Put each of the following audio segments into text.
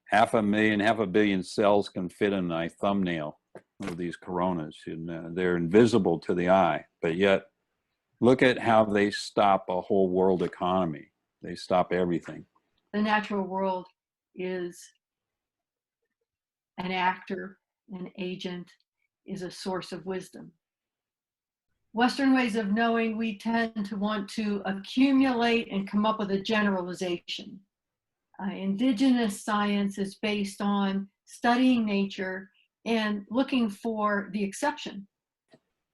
half a billion cells can fit in my thumbnail of these coronas, and they're invisible to the eye, but yet look at how they stop a whole world economy. They stop everything. The natural world is an actor, an agent, is a source of wisdom. Western ways of knowing, we tend to want to accumulate and come up with a generalization. Indigenous science is based on studying nature and looking for the exception.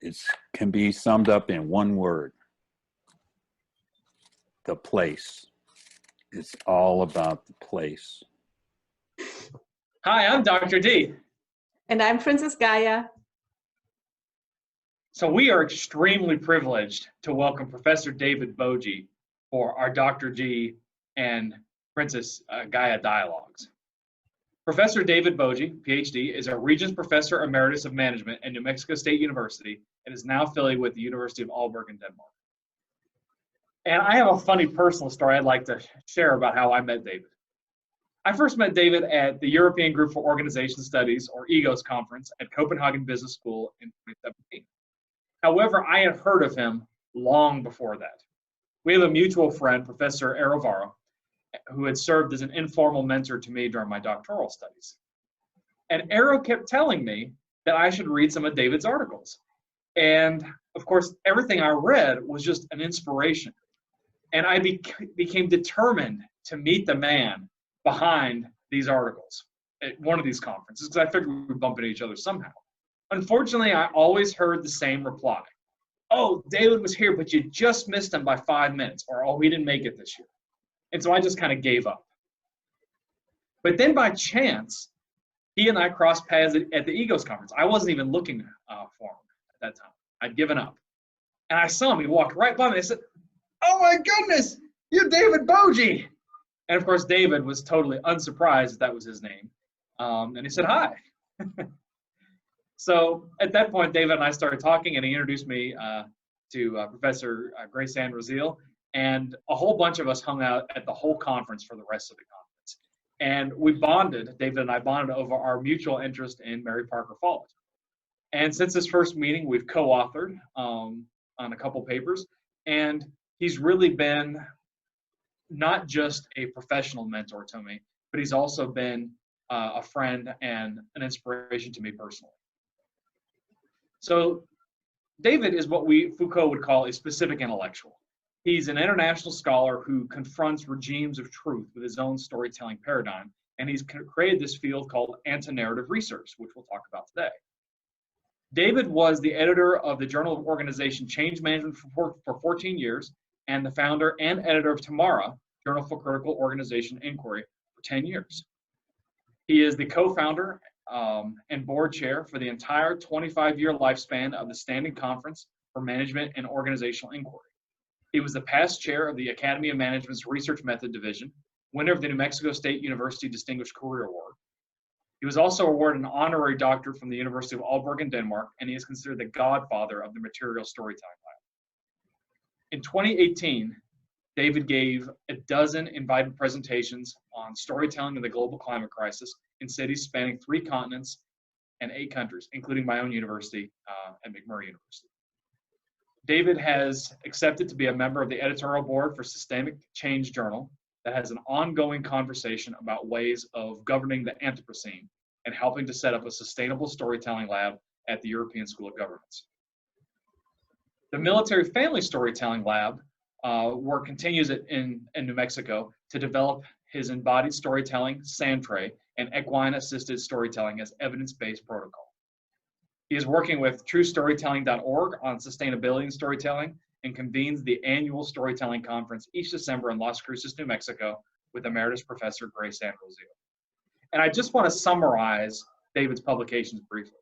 It can be summed up in one word: the place. It's all about the place. Hi, I'm Dr. D. And I'm Princess Gaia. So we are extremely privileged to welcome Professor David Boje for our Dr. D and Princess Gaia dialogues. Professor David Boje, PhD, is a Regents Professor Emeritus of Management at New Mexico State University and is now affiliated with the University of Aalborg in Denmark. And I have a funny personal story I'd like to share about how I met David. I first met David at the European Group for Organization Studies, or EGOS conference, at Copenhagen Business School in 2017. However, I had heard of him long before that. We have a mutual friend, Professor Arovaro, who had served as an informal mentor to me during my doctoral studies. And Aro kept telling me that I should read some of David's articles. And of course, everything I read was just an inspiration. And I became determined to meet the man behind these articles at one of these conferences, because I figured we would bump into each other somehow. Unfortunately, I always heard the same reply. Oh, David was here, but you just missed him by 5 minutes, or oh, he didn't make it this year. And so I just kind of gave up. But then by chance, he and I crossed paths at the EGOS conference. I wasn't even looking for him at that time. I'd given up. And I saw him. He walked right by me. I said, oh my goodness, you're David Boje. And of course, David was totally unsurprised that was his name. And he said, hi. So at that point, David and I started talking, and he introduced me to Professor Boje and Rosile. And a whole bunch of us hung out at the whole conference for the rest of the conference. And we bonded, David and I bonded over our mutual interest in Mary Parker Follett. And since this first meeting, we've co-authored on a couple papers. And he's really been not just a professional mentor to me, but he's also been a friend and an inspiration to me personally. So David is what Foucault would call a specific intellectual. He's an international scholar who confronts regimes of truth with his own storytelling paradigm, and he's created this field called antinarrative research, which we'll talk about today. David was the editor of the Journal of Organization Change Management for 14 years, and the founder and editor of Tamara, Journal for Critical Organization Inquiry, for 10 years. He is the co-founder and board chair for the entire 25-year lifespan of the Standing Conference for Management and Organizational Inquiry. He was the past chair of the Academy of Management's Research Method Division, winner of the New Mexico State University Distinguished Career Award. He was also awarded an honorary doctorate from the University of Aalborg in Denmark, and he is considered the godfather of the material storytelling lab. In 2018, David gave a dozen invited presentations on storytelling of the global climate crisis in cities spanning 3 continents and 8 countries, including my own university at McMurray University. David has accepted to be a member of the editorial board for Systemic Change Journal that has an ongoing conversation about ways of governing the Anthropocene and helping to set up a sustainable storytelling lab at the European School of Governance. The Military Family Storytelling Lab work continues in New Mexico to develop his embodied storytelling, SANTRE, and equine-assisted storytelling as evidence-based protocol. He is working with TrueStorytelling.org on sustainability and storytelling, and convenes the annual storytelling conference each December in Las Cruces, New Mexico, with Emeritus Professor Boje and Rosile. And I just want to summarize David's publications briefly.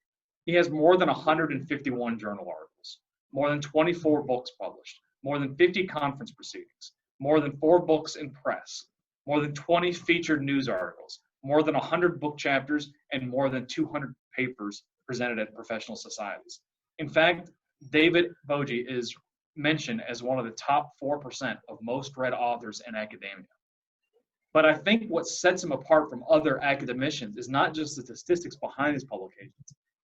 He has more than 151 journal articles, more than 24 books published, more than 50 conference proceedings, more than 4 books in press, more than 20 featured news articles, more than 100 book chapters, and more than 200 papers presented at professional societies. In fact, David Boje is mentioned as one of the top 4% of most read authors in academia. But I think what sets him apart from other academicians is not just the statistics behind his publications,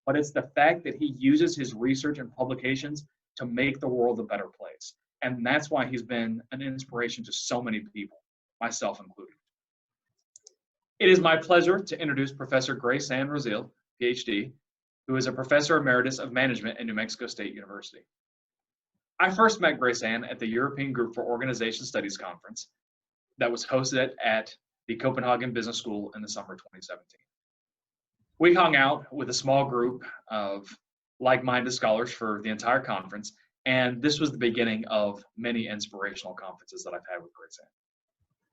but it's the fact that he uses his research and publications to make the world a better place. And that's why he's been an inspiration to so many people, myself included. It is my pleasure to introduce Professor Boje and Rosile, PhD, who is a Professor Emeritus of Management at New Mexico State University. I first met Boje at the European Group for Organization Studies Conference that was hosted at the Copenhagen Business School in the summer 2017. We hung out with a small group of like-minded scholars for the entire conference, and this was the beginning of many inspirational conferences that I've had with Boje.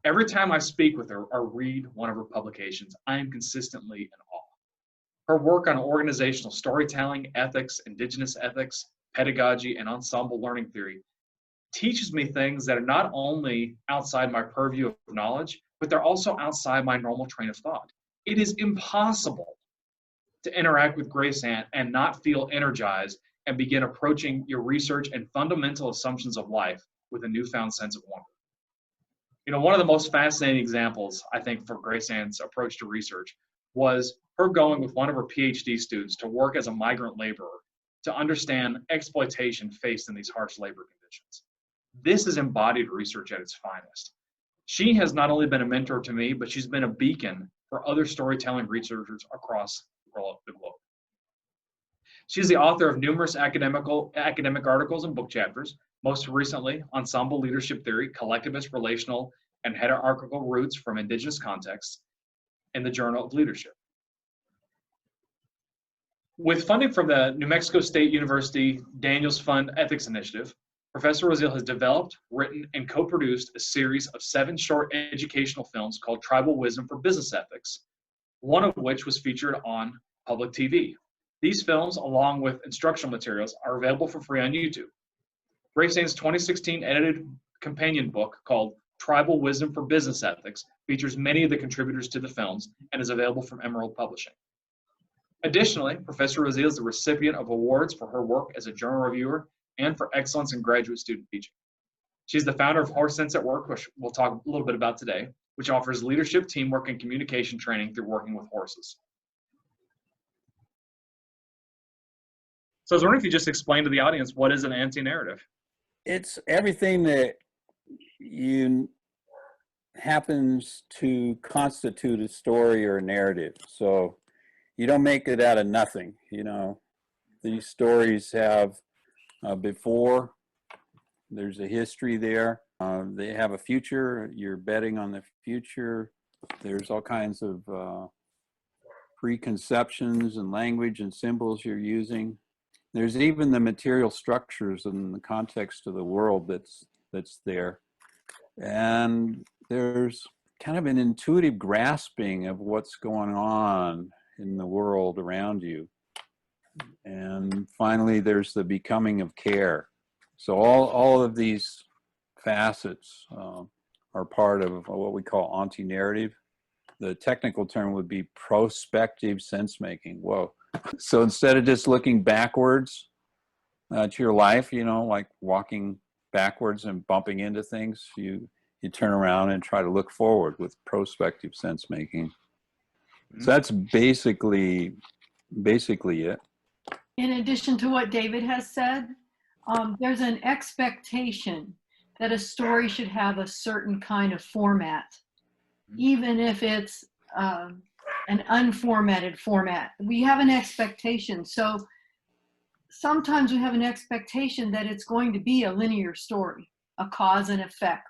Every time I speak with her or read one of her publications, I am consistently in awe. Her work on organizational storytelling, ethics, indigenous ethics, pedagogy, and ensemble learning theory teaches me things that are not only outside my purview of knowledge, but they're also outside my normal train of thought. It is impossible to interact with Boje and not feel energized and begin approaching your research and fundamental assumptions of life with a newfound sense of wonder. You know, one of the most fascinating examples, I think, for Boje's approach to research was her going with one of her PhD students to work as a migrant laborer to understand exploitation faced in these harsh labor conditions. This is embodied research at its finest. She has not only been a mentor to me, but she's been a beacon for other storytelling researchers across the globe. She's the author of numerous academic articles and book chapters, most recently Ensemble Leadership Theory, Collectivist, Relational, and Hierarchical Roots from Indigenous Contexts in the Journal of Leadership. With funding from the New Mexico State University Daniels Fund Ethics Initiative, Professor Rosile has developed, written, and co-produced a series of 7 short educational films called Tribal Wisdom for Business Ethics, one of which was featured on public TV. These films, along with instructional materials, are available for free on YouTube. Boje's 2016 edited companion book called Tribal Wisdom for Business Ethics features many of the contributors to the films and is available from Emerald Publishing. Additionally, Professor Rosile is the recipient of awards for her work as a journal reviewer and for excellence in graduate student teaching. She's the founder of Horse Sense at Work, which we'll talk a little bit about today, which offers leadership, teamwork, and communication training through working with horses. So I was wondering if you just explain to the audience, what is an anti-narrative? It's everything that happens to constitute a story or a narrative. So you don't make it out of nothing. You know, these stories have before, there's a history there. They have a future. You're betting on the future. There's all kinds of preconceptions and language and symbols you're using. There's even the material structures and the context of the world that's there. And there's kind of an intuitive grasping of what's going on in the world around you. And finally, there's the becoming of care. So all of these facets are part of what we call antinarrative. The technical term would be prospective sense-making. Whoa. So instead of just looking backwards to your life, you know, like walking backwards and bumping into things, you turn around and try to look forward with prospective sense-making. Mm-hmm. So that's basically it. In addition to what David has said, there's an expectation that a story should have a certain kind of format, even if it's an unformatted format. We have an expectation. So sometimes we have an expectation that it's going to be a linear story, a cause and effect.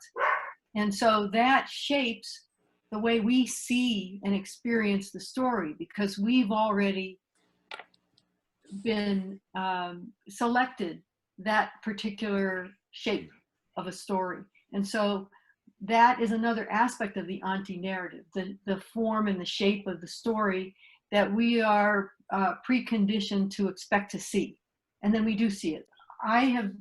And so that shapes the way we see and experience the story, because we've already been selected that particular shape of a story. And so that is another aspect of the anti-narrative, the form and the shape of the story that we are preconditioned to expect to see. And then we do see it. I have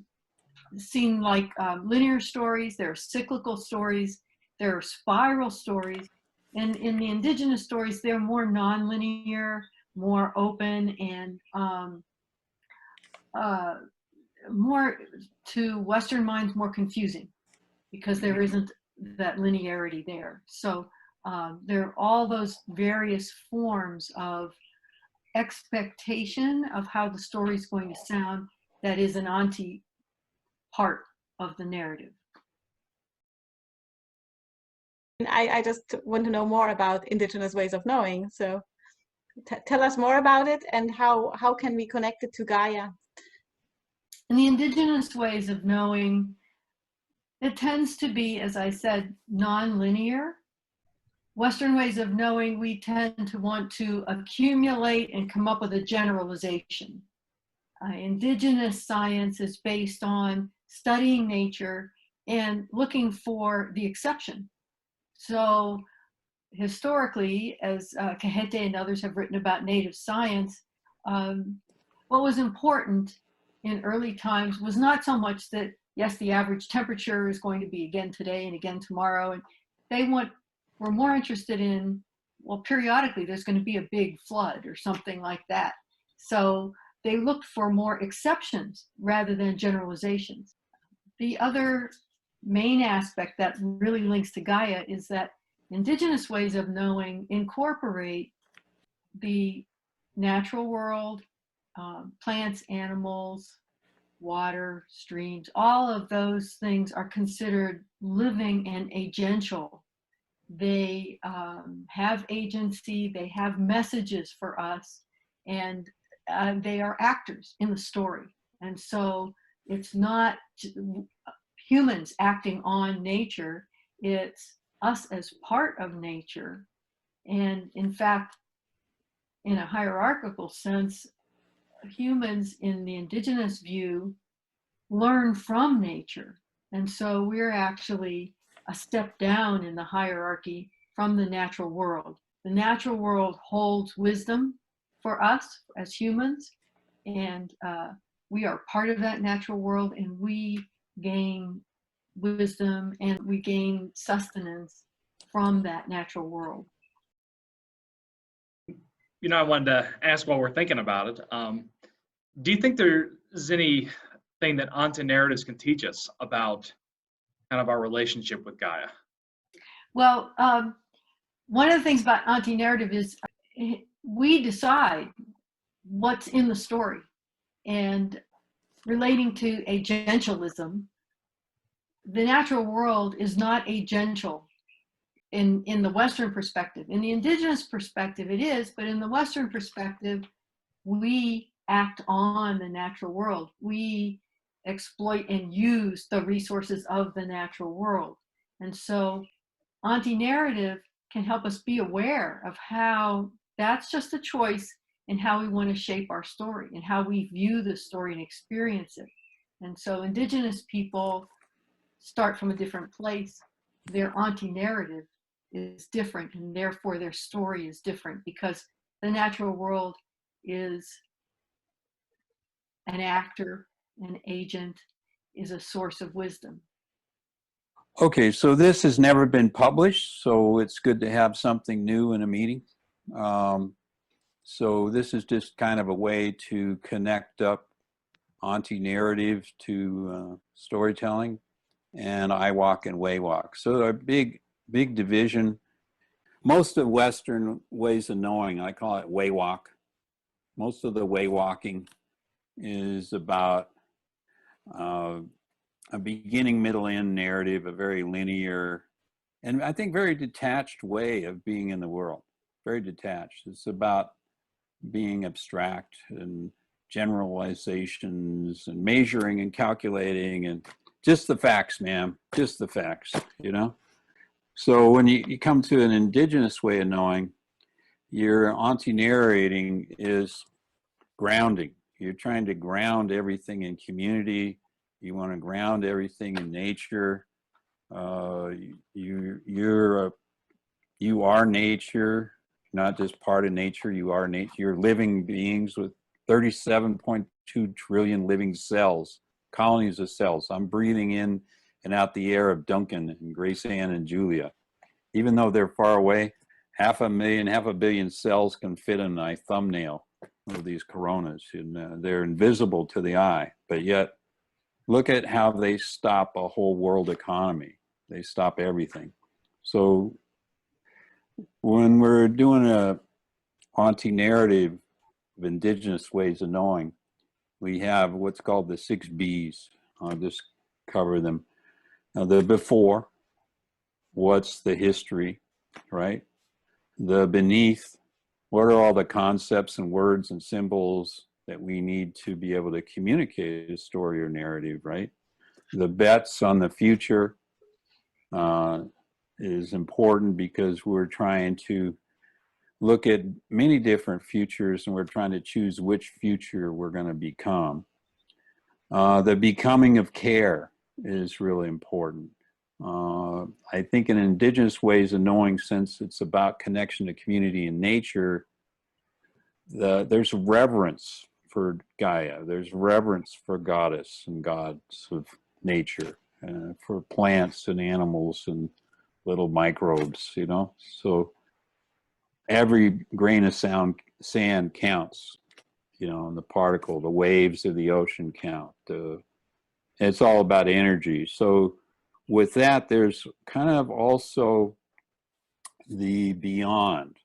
seen like linear stories, there are cyclical stories, there are spiral stories. And in the indigenous stories, they're more non-linear, more open, and more, to Western minds, more confusing, because there isn't that linearity there. So there are all those various forms of expectation of how the story is going to sound that is an Anti part of the narrative. I just want to know more about Indigenous Ways of Knowing. So tell us more about it, and how can we connect it to Gaia? In the Indigenous Ways of Knowing, it tends to be, as I said, non-linear. Western ways of knowing, we tend to want to accumulate and come up with a generalization. Indigenous science is based on studying nature and looking for the exception. So historically, as Cajete and others have written about native science, what was important in early times was not so much that, yes, the average temperature is going to be again today and again tomorrow. And they were more interested in, well, periodically there's going to be a big flood or something like that. So they looked for more exceptions rather than generalizations. The other main aspect that really links to Gaia is that Indigenous ways of knowing incorporate the natural world, plants, animals, water, streams. All of those things are considered living and agential. They have agency, they have messages for us, and they are actors in the story. And so it's not humans acting on nature, it's us as part of nature. And in fact, in a hierarchical sense, humans in the indigenous view learn from nature. And so we're actually a step down in the hierarchy from the natural world. The natural world holds wisdom for us as humans, and we are part of that natural world, and we gain wisdom and we gain sustenance from that natural world. You know, I wanted to ask while we're thinking about it, do you think there's anything that Antinarratives can teach us about kind of our relationship with Gaia? Well, one of the things about Antinarrative is we decide what's in the story. And relating to agentialism, the natural world is not agential in the Western perspective. In the indigenous perspective, it is, but in the Western perspective, we act on the natural world. We exploit and use the resources of the natural world. And so Antinarrative can help us be aware of how that's just a choice in how we want to shape our story and how we view the story and experience it. And so indigenous people start from a different place. Their Antinarrative is different, and therefore their story is different, because the natural world is an actor, an agent, is a source of wisdom. Okay, so this has never been published, so it's good to have something new in a meeting. So this is just kind of a way to connect up Antinarrative to storytelling and I walk and way walk. So a big division. Most of Western ways of knowing, I call it way walk. Most of the way walking is about a beginning, middle, end narrative, a very linear, and I think very detached way of being in the world. Very detached. It's about being abstract and generalizations and measuring and calculating and just the facts, ma'am, just the facts, you know? So when you come to an indigenous way of knowing, your anti-narrating is grounding. You're trying to ground everything in community. You want to ground everything in nature. You are nature, not just part of nature. You are nature. You're living beings with 37.2 trillion living cells, colonies of cells. I'm breathing in and out the air of Duncan and Grace Ann and Julia. Even though they're far away, half a billion cells can fit in my thumbnail of these coronas, and they're invisible to the eye, but yet look at how they stop a whole world economy. They stop everything. So when we're doing a anti-narrative of Indigenous ways of knowing, we have what's called the 6 B's. I'll just cover them. Now, the before, what's the history, right? The beneath, what are all the concepts and words and symbols that we need to be able to communicate a story or narrative, right? The bets on the future is important because we're trying to look at many different futures and we're trying to choose which future we're going to become. The becoming of care is really important. I think in Indigenous ways of knowing, since it's about connection to community and nature, there's reverence for Gaia. There's reverence for goddess and gods of nature, for plants and animals and little microbes, you know? So every grain of sand counts, you know, and the particle, the waves of the ocean count. It's all about energy. So with that, there's kind of also the beyond,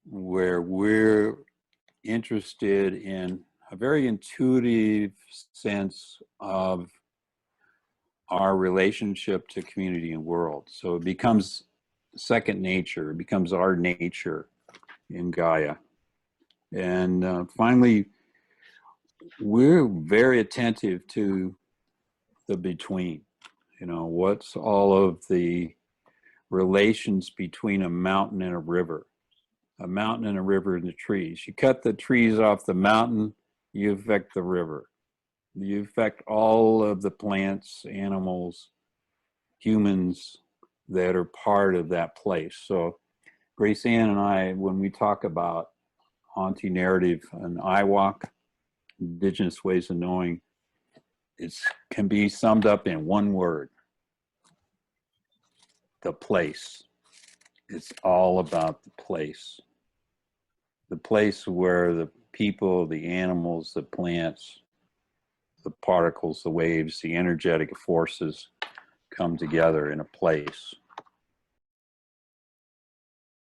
where we're interested in a very intuitive sense of our relationship to community and world. So it becomes second nature, it becomes our nature in Gaia. And finally, we're very attentive to the between. You know, what's all of the relations between a mountain and a river? A mountain and a river and the trees. You cut the trees off the mountain, you affect the river. You affect all of the plants, animals, humans that are part of that place. So Grace Ann and I, when we talk about anti-narrative and IWOC, Indigenous Ways of Knowing, it can be summed up in one word: the place. It's all about the place. The place where the people, the animals, the plants, the particles, the waves, the energetic forces come together in a place.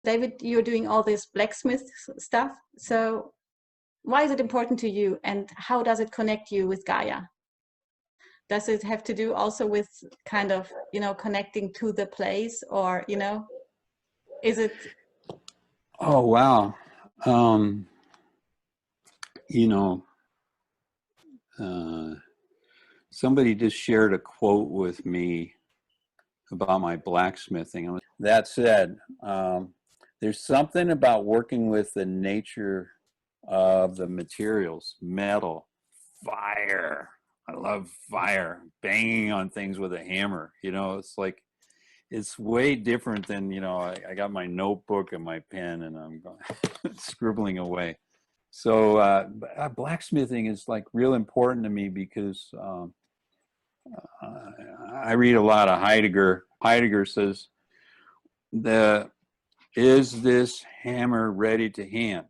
David, you're doing all this blacksmith stuff. So why is it important to you, and how does it connect you with Gaia? Does it have to do also with kind of, you know, connecting to the place, or, you know, is it? Oh, wow. You know, somebody just shared a quote with me about my blacksmithing. That said, there's something about working with the nature of the materials, metal, fire. I love fire, banging on things with a hammer. You know, it's like, it's way different than, you know, I got my notebook and my pen and I'm scribbling away. So blacksmithing is like real important to me because I read a lot of Heidegger. Heidegger says, is this hammer ready to hand?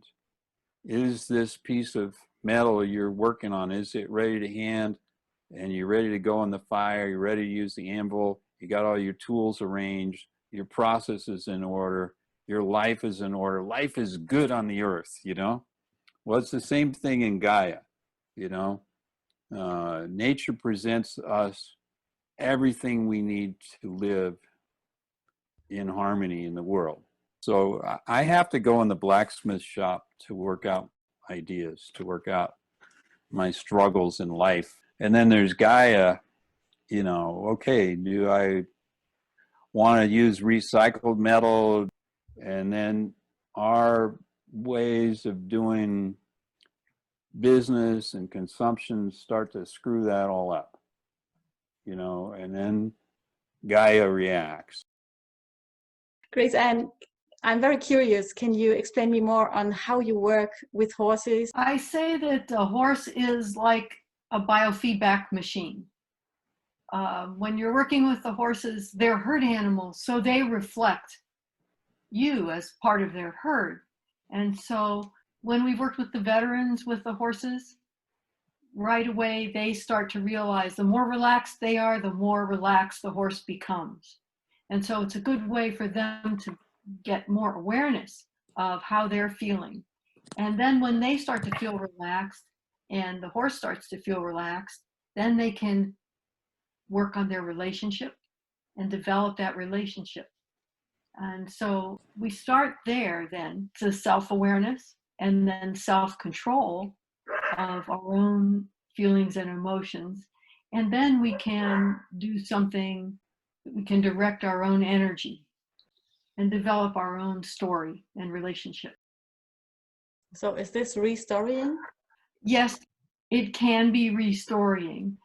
Is this piece of metal you're working on, is it ready to hand? And you're ready to go in the fire, you're ready to use the anvil, you got all your tools arranged, your process is in order, your life is in order. Life is good on the earth, you know? Well, it's the same thing in Gaia, you know? Nature presents us everything we need to live in harmony in the world. So I have to go in the blacksmith shop to work out ideas, to work out my struggles in life. And then there's Gaia, you know, okay, do I want to use recycled metal? And then our ways of doing business and consumption start to screw that all up, you know, and then Gaia reacts. Grace Ann, I'm very curious. Can you explain me more on how you work with horses? I say that a horse is like a biofeedback machine. When you're working with the horses, they're herd animals, so they reflect you as part of their herd. And so when we've worked with the veterans with the horses, right away they start to realize the more relaxed they are, the more relaxed the horse becomes. And so it's a good way for them to get more awareness of how they're feeling. And then when they start to feel relaxed and the horse starts to feel relaxed, then they can work on their relationship and develop that relationship. And so we start there then to self-awareness and then self-control of our own feelings and emotions. And then we can do something, we can direct our own energy and develop our own story and relationship. So is this restorying? Yes, it can be restorying.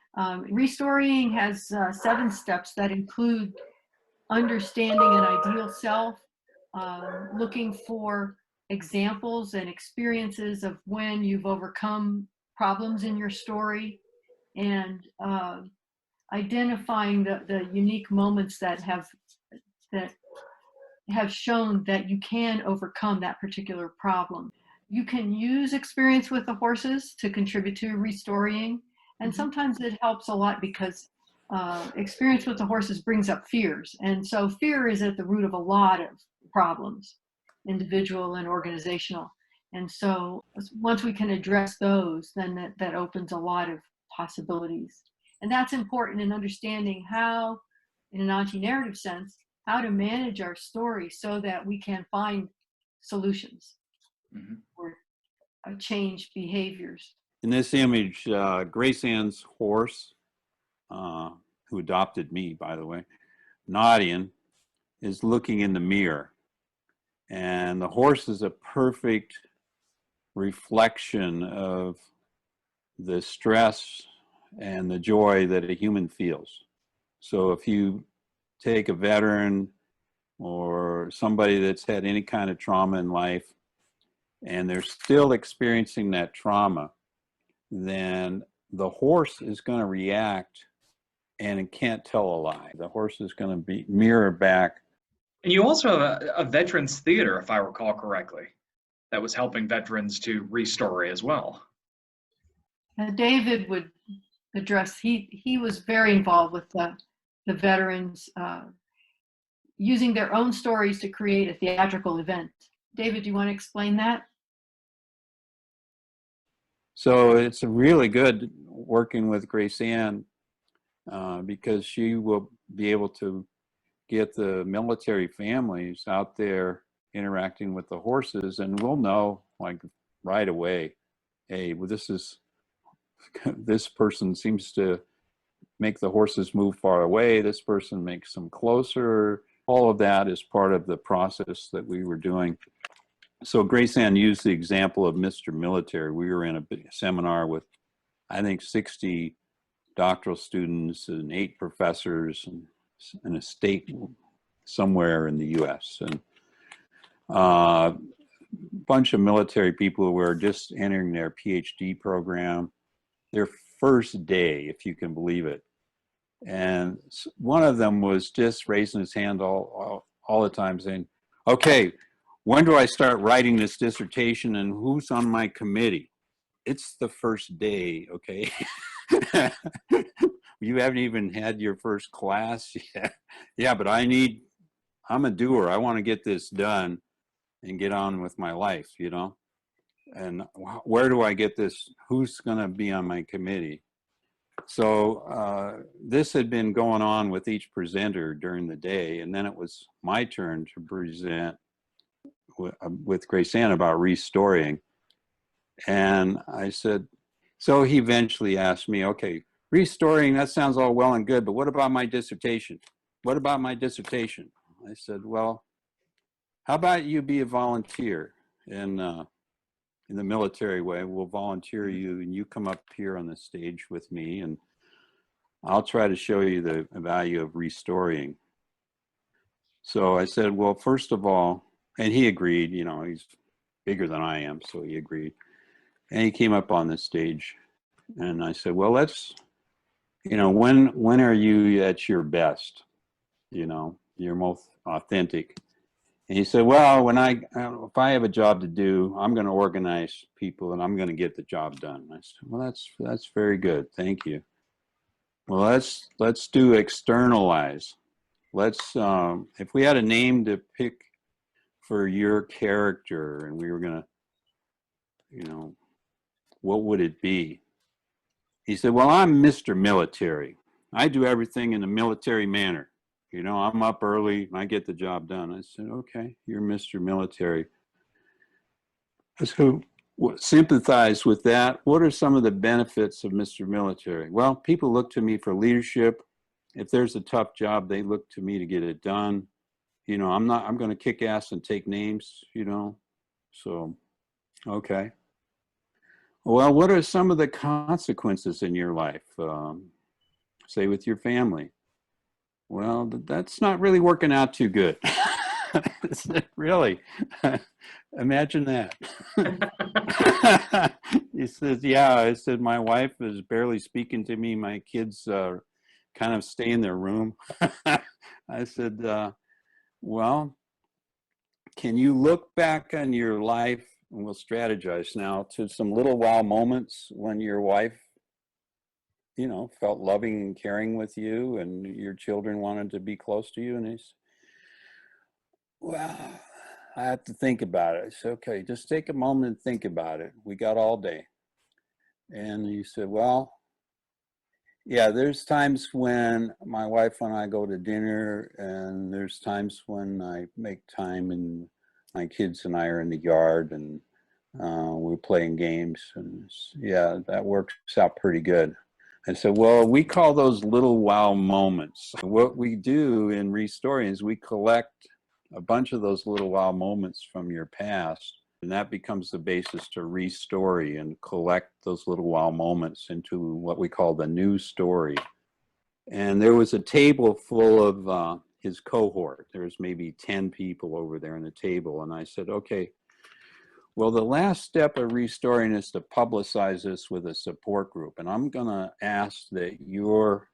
Restorying has 7 steps that include understanding an ideal self, looking for examples and experiences of when you've overcome problems in your story, and identifying the unique moments that have shown that you can overcome that particular problem. You can use experience with the horses to contribute to restorying, and sometimes it helps a lot because experience with the horses brings up fears, and so fear is at the root of a lot of problems, individual and organizational. And so once we can address those, then that opens a lot of possibilities. And that's important in understanding how, in an anti-narrative sense, how to manage our story so that we can find solutions or change behaviors. In this image, Grace Ann's horse, who adopted me, by the way, Nadian, is looking in the mirror. And the horse is a perfect reflection of the stress and the joy that a human feels. So if you take a veteran or somebody that's had any kind of trauma in life and they're still experiencing that trauma, then the horse is going to react and it can't tell a lie. The horse is going to be mirror back. And you also have a veterans theater, if I recall correctly, that was helping veterans to restory as well. David would address, he was very involved with the veterans using their own stories to create a theatrical event. David, do you want to explain that? So it's really good working with Grace Ann because she will be able to get the military families out there interacting with the horses, and we'll know like right away, hey, well, this person seems to make the horses move far away, this person makes them closer. All of that is part of the process that we were doing. So Grace Ann used the example of Mr. Military. We were in a seminar with, I think, 60 doctoral students and 8 professors in a state somewhere in the US. And a bunch of military people who were just entering their PhD program, their first day, if you can believe it. And one of them was just raising his hand all the time saying, okay, when do I start writing this dissertation and who's on my committee? It's the first day, okay? You haven't even had your first class yet. Yeah, but I'm a doer. I want to get this done and get on with my life, you know? And where do I get this? Who's going to be on my committee? So this had been going on with each presenter during the day, and then it was my turn to present with Grace Ann about restorying. And I said, so he eventually asked me, okay, restorying, that sounds all well and good, but what about my dissertation? What about my dissertation? I said, well, how about you be a volunteer in the military way? We'll volunteer you and you come up here on the stage with me and I'll try to show you the value of restorying. So I said, well, first of all, and he agreed, you know, he's bigger than I am, so he agreed. And he came up on the stage and I said, well, let's, you know, when are you at your best? You know, you're most authentic. And he said, well, if I have a job to do, I'm going to organize people and I'm going to get the job done. I said, well, that's very good. Thank you. Well, let's do externalize. If we had a name to pick for your character and we were going to, what would it be? He said, well, I'm Mr. Military. I do everything in a military manner. I'm up early and I get the job done. I said, okay, you're Mr. Military. So sympathize with that. What are some of the benefits of Mr. Military? Well, people look to me for leadership. If there's a tough job, they look to me to get it done. I'm going to kick ass and take names, so, okay. Well, what are some of the consequences in your life, say with your family? Well, that's not really working out too good. Really? Imagine that. He says, yeah. I said, my wife is barely speaking to me. My kids kind of stay in their room. I said, well, can you look back on your life, and we'll strategize now, to some little wow moments when your wife felt loving and caring with you and your children wanted to be close to you? And he said, well, I have to think about it. I said, okay, just take a moment and think about it. We got all day. And he said, well, yeah, there's times when my wife and I go to dinner, and there's times when I make time and my kids and I are in the yard and we're playing games. And yeah, that works out pretty good. I said, well, we call those little wow moments. What we do in Restorying is we collect a bunch of those little wow moments from your past, and that becomes the basis to restory and collect those little wow moments into what we call the new story. And there was a table full of his cohort. There's maybe 10 people over there on the table. And I said, okay, well, the last step of restoring is to publicize this with a support group. And I'm going to ask that your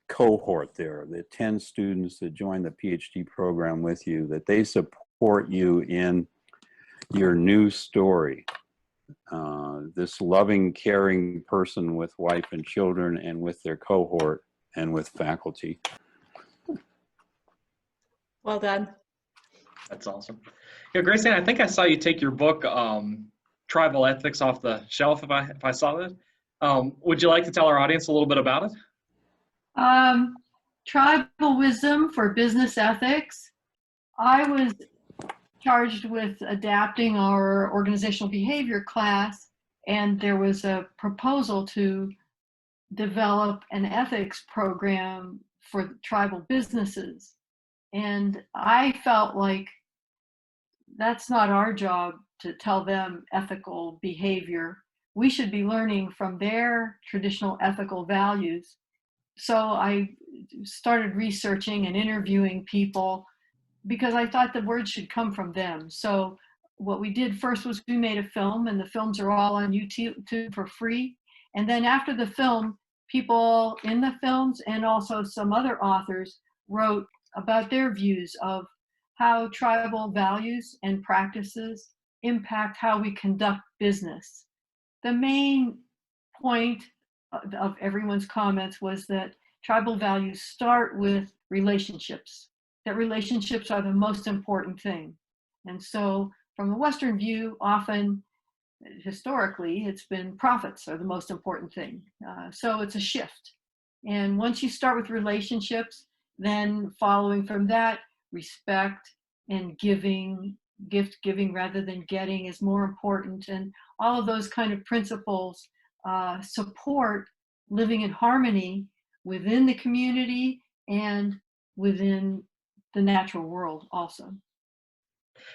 cohort there, the 10 students that joined the PhD program with you, that they support you in your new story. This loving, caring person with wife and children and with their cohort and with faculty. Well done. That's awesome. Yeah, Grace Ann, I think I saw you take your book, Tribal Ethics, off the shelf, if I saw that. Would you like to tell our audience a little bit about it? Tribal Wisdom for Business Ethics. I was charged with adapting our organizational behavior class, and there was a proposal to develop an ethics program for tribal businesses. And I felt like that's not our job to tell them ethical behavior. We should be learning from their traditional ethical values. So I started researching and interviewing people because I thought the words should come from them. So what we did first was we made a film, and the films are all on YouTube for free. And then after the film, people in the films and also some other authors wrote about their views of how tribal values and practices impact how we conduct business. The main point of everyone's comments was that tribal values start with relationships, that relationships are the most important thing. And so from the Western view, often, historically, it's been profits are the most important thing. So it's a shift. And once you start with relationships, then following from that, respect and giving, gift giving rather than getting is more important. And all of those kind of principles support living in harmony within the community and within the natural world also.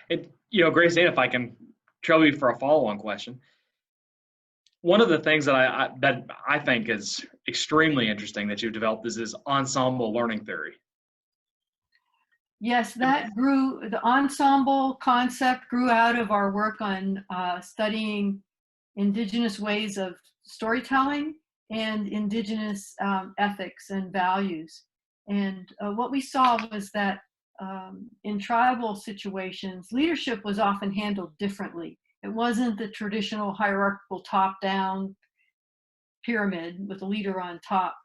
And, Grace Ann, if I can trouble you for a follow-on question. One of the things that I think is extremely interesting that you've developed is this ensemble learning theory. Yes, that grew, the ensemble concept grew out of our work on studying Indigenous ways of storytelling and Indigenous ethics and values. And what we saw was that in tribal situations, leadership was often handled differently. It wasn't the traditional hierarchical top-down pyramid with a leader on top.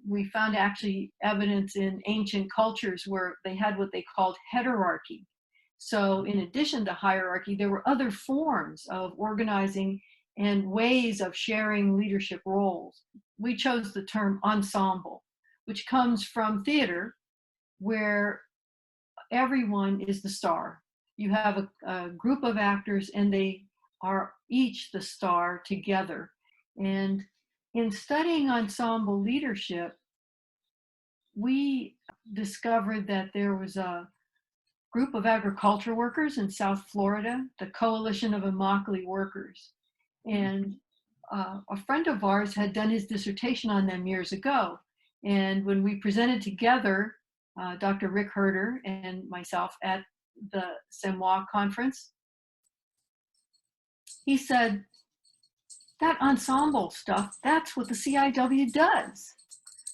We found actually evidence in ancient cultures where they had what they called heterarchy. So in addition to hierarchy, there were other forms of organizing and ways of sharing leadership roles. We chose the term ensemble, which comes from theater, where everyone is the star. You have a group of actors and they are each the star together. And in studying ensemble leadership, we discovered that there was a group of agriculture workers in South Florida, the Coalition of Immokalee Workers. And a friend of ours had done his dissertation on them years ago. And when we presented together, Dr. Rick Herder and myself at the Semois conference, he said, that ensemble stuff, that's what the CIW does.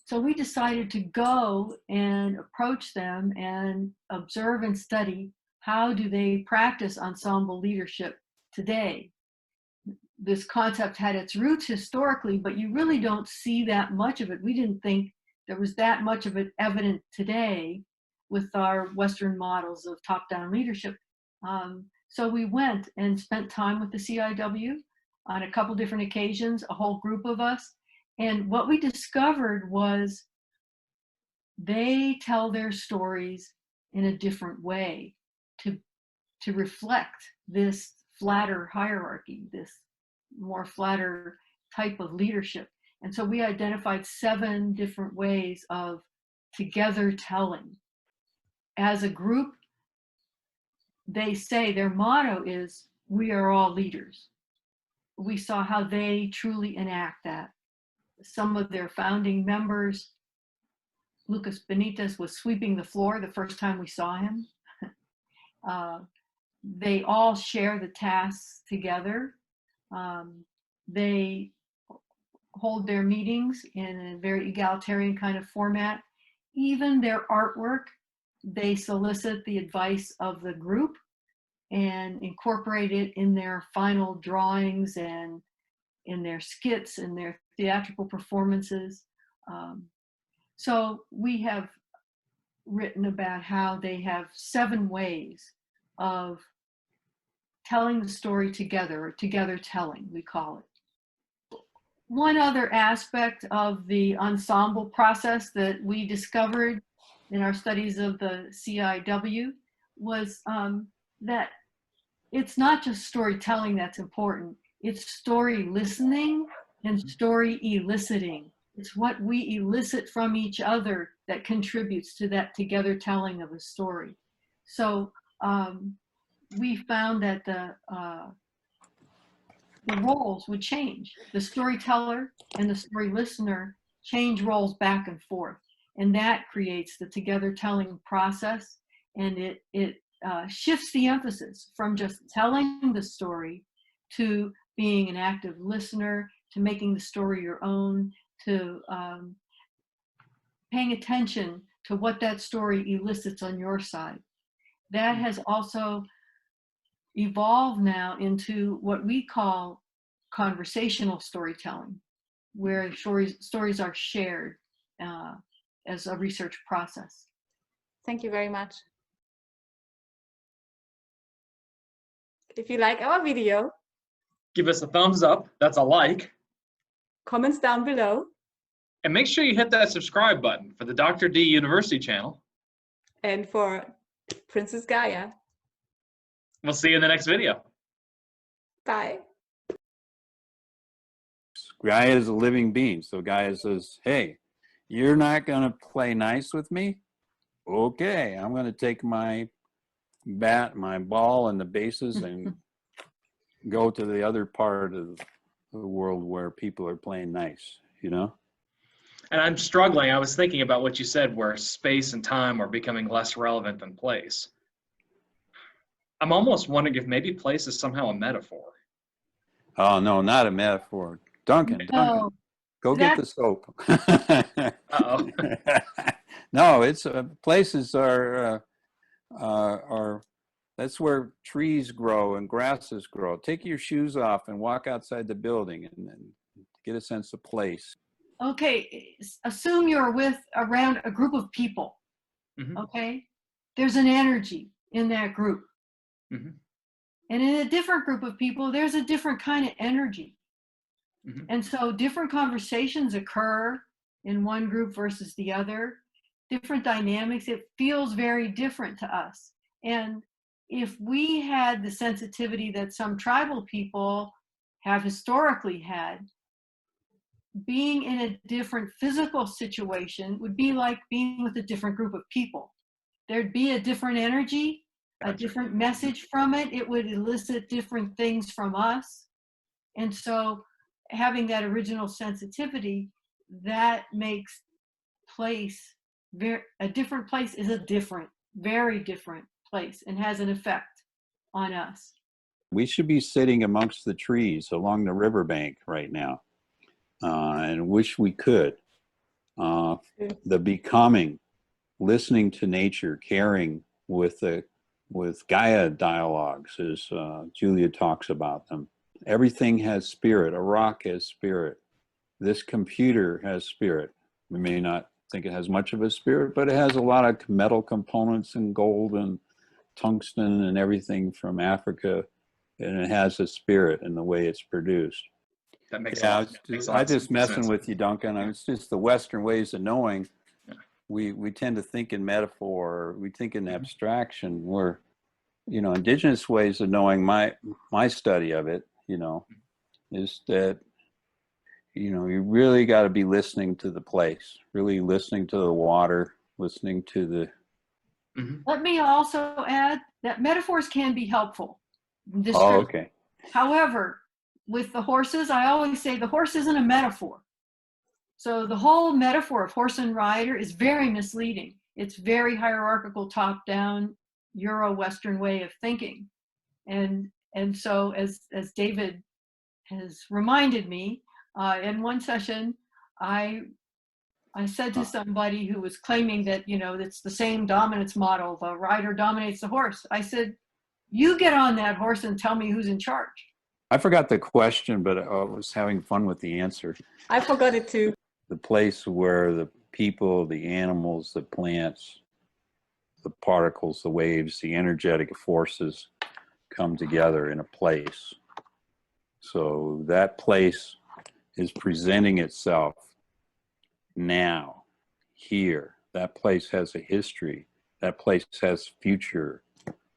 So we decided to go and approach them and observe and study how do they practice ensemble leadership today. This concept had its roots historically, but you really don't see that much of it. We didn't think there was that much of it evident today with our Western models of top-down leadership. So we went and spent time with the CIW on a couple different occasions, a whole group of us. And what we discovered was they tell their stories in a different way to reflect this flatter hierarchy, this more flatter type of leadership. And so we identified 7 different ways of together telling. As a group, they say their motto is, we are all leaders. We saw how they truly enact that. Some of their founding members, Lucas Benitez, was sweeping the floor the first time we saw him. They all share the tasks together. They hold their meetings in a very egalitarian kind of format. Even their artwork, they solicit the advice of the group and incorporate it in their final drawings and in their skits and their theatrical performances. So we have written about how they have 7 ways of telling the story together, or together telling, we call it. One other aspect of the ensemble process that we discovered in our studies of the CIW was that it's not just storytelling that's important, it's story listening and story eliciting. It's what we elicit from each other that contributes to that together telling of a story. So we found that the roles would change. The storyteller and the story listener change roles back and forth. And that creates the together telling process. And it shifts the emphasis from just telling the story to being an active listener, to making the story your own, to paying attention to what that story elicits on your side. That has also evolved now into what we call conversational storytelling, where stories are shared as a research process. Thank you very much. If you like our video, Give us a thumbs up. That's a like. comments down below. And make sure you hit that subscribe button for the Dr. D University channel. And for Princess Gaia. We'll see you in the next video. Bye. Gaia is a living being. So Gaia says, hey, you're not going to play nice with me? Okay, I'm going to take my bat, my ball, and the bases and go to the other part of the world where people are playing nice, you know? And I'm struggling. I was thinking about what you said, where space and time are becoming less relevant than place. I'm almost wondering if maybe place is somehow a metaphor. Oh, no, not a metaphor. Duncan, No, go get the soap. Uh-oh. No, it's places are are, that's where trees grow and grasses grow. Take your shoes off and walk outside the building and get a sense of place. Okay, assume you're around a group of people. Mhm. Okay, there's an energy in that group. Mhm. And in a different group of people, there's a different kind of energy. Mhm. And so different conversations occur in one group versus the other, different dynamics. It feels very different to us. And if we had the sensitivity that some tribal people have historically had, being in a different physical situation would be like being with a different group of people. There'd be a different energy, a Gotcha. different message from it. It would elicit different things from us. And so having that original sensitivity, that makes place a different place is a different, very different place and has an effect on us. We should be sitting amongst the trees along the riverbank right now, and wish we could. The becoming, listening to nature, caring with Gaia dialogues, as Julia talks about them. Everything has spirit. A rock has spirit. This computer has spirit. We may not think it has much of a spirit, but it has a lot of metal components and gold and tungsten and everything from Africa, and it has a spirit in the way it's produced. That makes Yeah, I I just messing with you, Duncan. It's just the Western ways of knowing. Yeah. We tend to think in metaphor. We think in Mhm. abstraction. Where, indigenous ways of knowing. My study of it, is that you really got to be listening to the place, really listening to the water, listening to the. Mhm. Let me also add that metaphors can be helpful. Oh, okay. However, with the horses, I always say the horse isn't a metaphor. So the whole metaphor of horse and rider is very misleading. It's very hierarchical, top-down, Euro-Western way of thinking. And so as David has reminded me, in one session, I said to somebody who was claiming that, it's the same dominance model, the rider dominates the horse. I said, you get on that horse and tell me who's in charge. I forgot the question, but I was having fun with the answer. I forgot it too. The place where the people, the animals, the plants, the particles, the waves, the energetic forces come together in a place. So that place is presenting itself now, here. That place has a history. That place has future.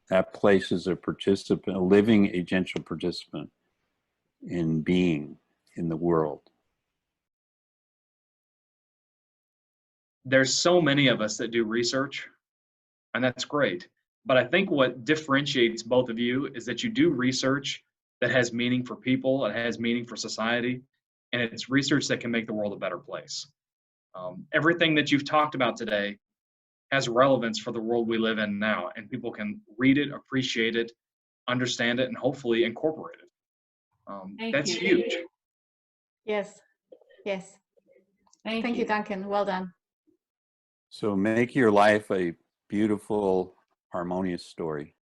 That place is a participant, a living agential participant in being in the world. There's so many of us that do research, and that's great. But I think what differentiates both of you is that you do research that has meaning for people, it has meaning for society, and it's research that can make the world a better place. Everything that you've talked about today has relevance for the world we live in now, and people can read it, appreciate it, understand it, and hopefully incorporate it. That's huge. Yes. Yes. Thank Thank you, Duncan. Well done. So make your life a beautiful, harmonious story.